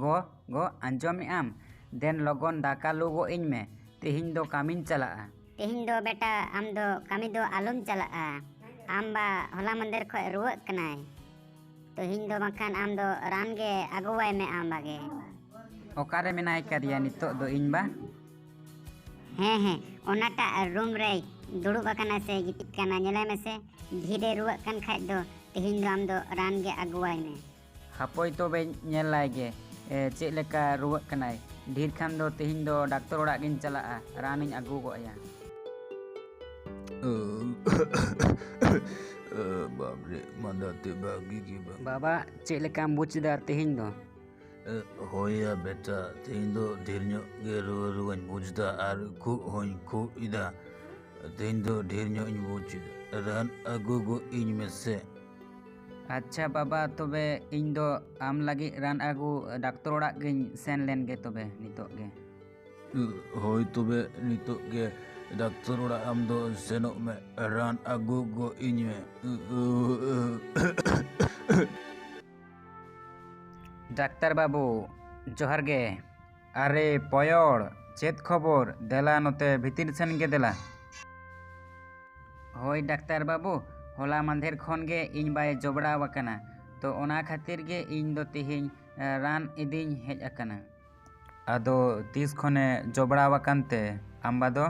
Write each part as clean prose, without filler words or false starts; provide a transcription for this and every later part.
गो गो आंजोमे आम देन लगन दाका लुगो इन में तेहिं दो कामिन चला तेहिं दो बेटा आम दो कामी दो आलम चला आम बा होला मंदिर खो रुआ कनाय तेहिं दो मखान आम दो रान गे अगुवाय में आम बागे ओकारे मेनाय करिया नितो दो इन बा हाँ ओनाटा रूम रे दुड़ुब अकना से गिटिक कना नेले में से धीरे रुआ कन खाय दो तेहिं दो आम दो रान गे अगुवाय में हापोय तो बे नेलाय गे चे लेका रुआ कनाय ढीर खान दो तेहिं दो डॉक्टर ओड़ा गिन चला रान इन अगु गोया बाप रे मंदाते बागी की बाबा चे लेका बुझदा तेहिं दो होया बेटा तेहिं दो ढेर ᱧᱚᱜ गे रुआñ बुझदा आर खूब होñ खूब इदा तेहिं दो ढेर ᱧᱚᱜ ᱤᱧ बुझदा रान अगु गो ᱤᱧ मेसे अच्छा बाबा तबे इन दो आम लगी रान अगु डॉक्टर ओड़ा गिन सेन लेन गे तबे नितो गे होय तबे नितो गे डॉक्टर ओड़ा आम दो सेनोग में रान अगु गो ᱤᱧ में डाक्टर बाबू जोहार गे अरे पयोड़ चेत खबर देला नोते भितिर सेन गे देला होय डाक्टर बाबू होला मांधेर खन गे इन बाय जबड़ा वकना तो ओना खातिर गे इन दो तिहिं रान इदिन हेज अकना आदो तीस खने जबड़ा वकनते आम्बा दो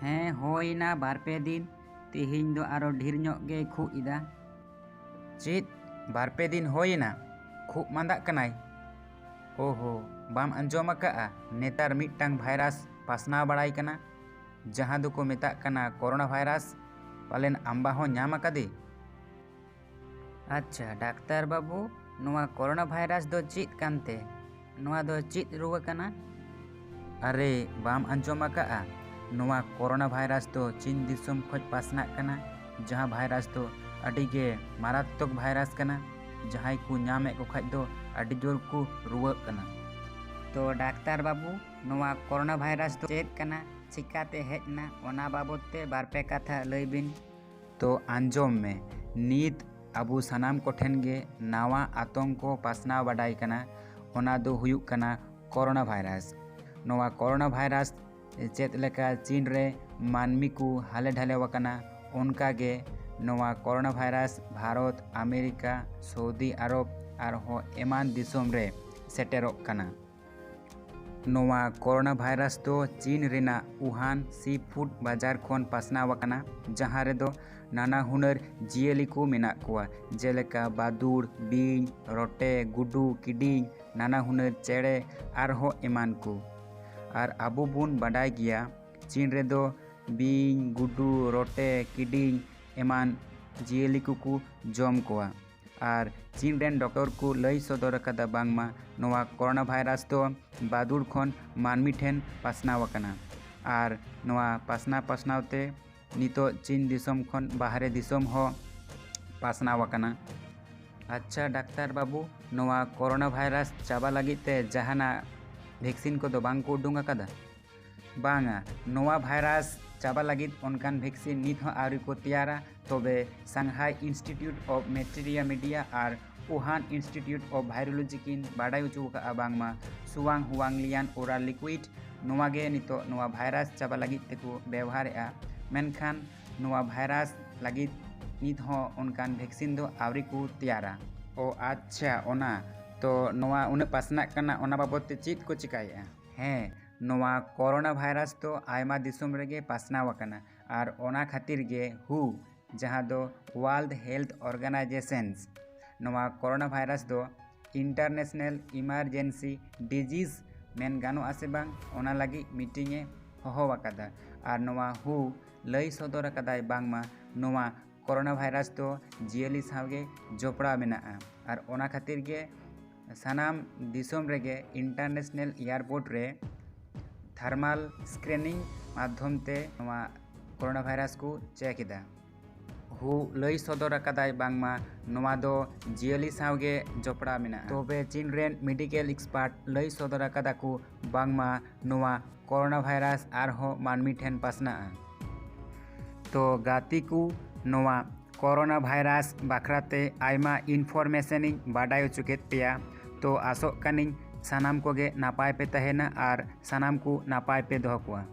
हैं होय ना बार पे दिन तिहिं दो आरो ढेर ᱧᱚᱜ गे खु इदा चित बार पे दिन होय ना खूब मांदा कनाय ओहो बाम अंजोम अकाआ नेतार मिटटांग भाइरास पासना बड़ाई कना जहां दो को मेता कना कोरोना भाइरास पालेन आम्बा हो ᱧᱟᱢ अकादे अच्छा डाक्टर बाबू नोआ कोरोना भाइरास दो चित कानते नोआ दो चित रुआ कना अरे बाम अंजोम अकाआ नोआ कोरोना भाइरास दो चीन दिसोम खोज पासना कना जहां भाइरास दो अडिगे मारात्मक भाइरास कना जहां को ᱧᱟᱢ को खाज दो अडी जोर को रुआ कना तो डाक्टर बाबू नोआ कोरोना भाइरास दो चेत कना चिकाते हेजना ओना बाबते बारपे कथा लई बिन तो आंजोम में नीत अबू सनाम कोठेन गे नावा आतंको पासना बाडाई कना ओना दो हुयुक कना कोरोना भाइरास नोआ कोरोना भाइरास चेत लेका चीन रे मानमी को हाले ढाले वकना उनका गे नोआ कोरोना भाइरास भारत अमेरिका सऊदी अरब और हो एमान दिसोम रे सेटेरोक कना नोआ कोरोना भाइरास दो चीन रेना वुहान सी फूड बाजार खोन पासना वकना जहां रे दो नाना हुनर जियली को मेना कोआ जेलेका बादुड़ बीन रोटे गुडू किडिंग नाना हुनर चेड़े और हो एमान को और अबू बुन बाडाय गिया चीन रे दो बीन गुडू रोटे किडिंग एमान जियली को जम कोआ और चीन रेन डॉक्टर को लई सदर कदा बांगमा नोआ कोरोना भाइरास दो बादुड़ खन मानमी ठेन पासना वकना और नोआ पासना पासनावते नितो चीन दिसोम खन बाहरे दिसोम हो पासना वकना अच्छा डाक्टर बाबू नोआ कोरोना भाइरास चाबा लगिते जहाना वैक्सीन को दो बांग को उडुंग अकादा बांगा नोआ भाइरास चाबा लगित उनकान वैक्सीन नित हो आरी को तैयारा तबे सांघाई इंस्टीट्यूट ऑफ मैटेरिया मीडिया और वुहान इंस्टीट्यूट ऑफ वायरोलॉजी किन बाडाय उचु का बांगमा सुवांग हुआंगलियान ओरल लिक्विड नोआ गे नितो नोआ भाइरास चाबा लगित तेको व्यवहार मेनखान नोआ भाइरास लगित नित हो उनकान वैक्सीन दो आरी को तैयारा ओ अच्छा ओना तो नोआ उन्हें पासना कना ओना बाबते चित को चिकाया हैं नोआ कोरोना भाइरास तो आयमा दिसोम रेगे पासना वकना और ओना खातिर गे हु जहां दो वर्ल्ड हेल्थ ऑर्गेनाइजेशंस नोआ कोरोना भाइरास दो इंटरनेशनल इमरजेंसी डिजीज मेन गानो आसे बांग ओना लगी मीटिंग ए होहो वकादा और नोआ हु लई सदर कदाय बांगमा नोआ कोरोना भाइरास तो जियली सावगे जोपड़ा मेना और ओना खातिर गे सानाम दिसोम रेगे इंटरनेशनल एयरपोर्ट रे थर्मल स्क्रीनिंग माध्यम ते नोआ कोरोना भाइरास को चेक इदा हु लई सदर अकादाय बांगमा नोआ दो जियली सावगे जोपड़ा मेना तबे चीन रेन मेडिकल एक्सपर्ट लई सदर अकादा को बांगमा नोआ कोरोना भाइरास आर हो मानमी ठेन पासना तो गाती को नोआ कोरोना भाइरास बाखराते आयमा इनफॉर्मेशन बाडाय चुकेत पेया तो आसोग कानिं सानाम कोगे नापाय पे तहेना और सानाम को नापाय पे दोहो कोवा।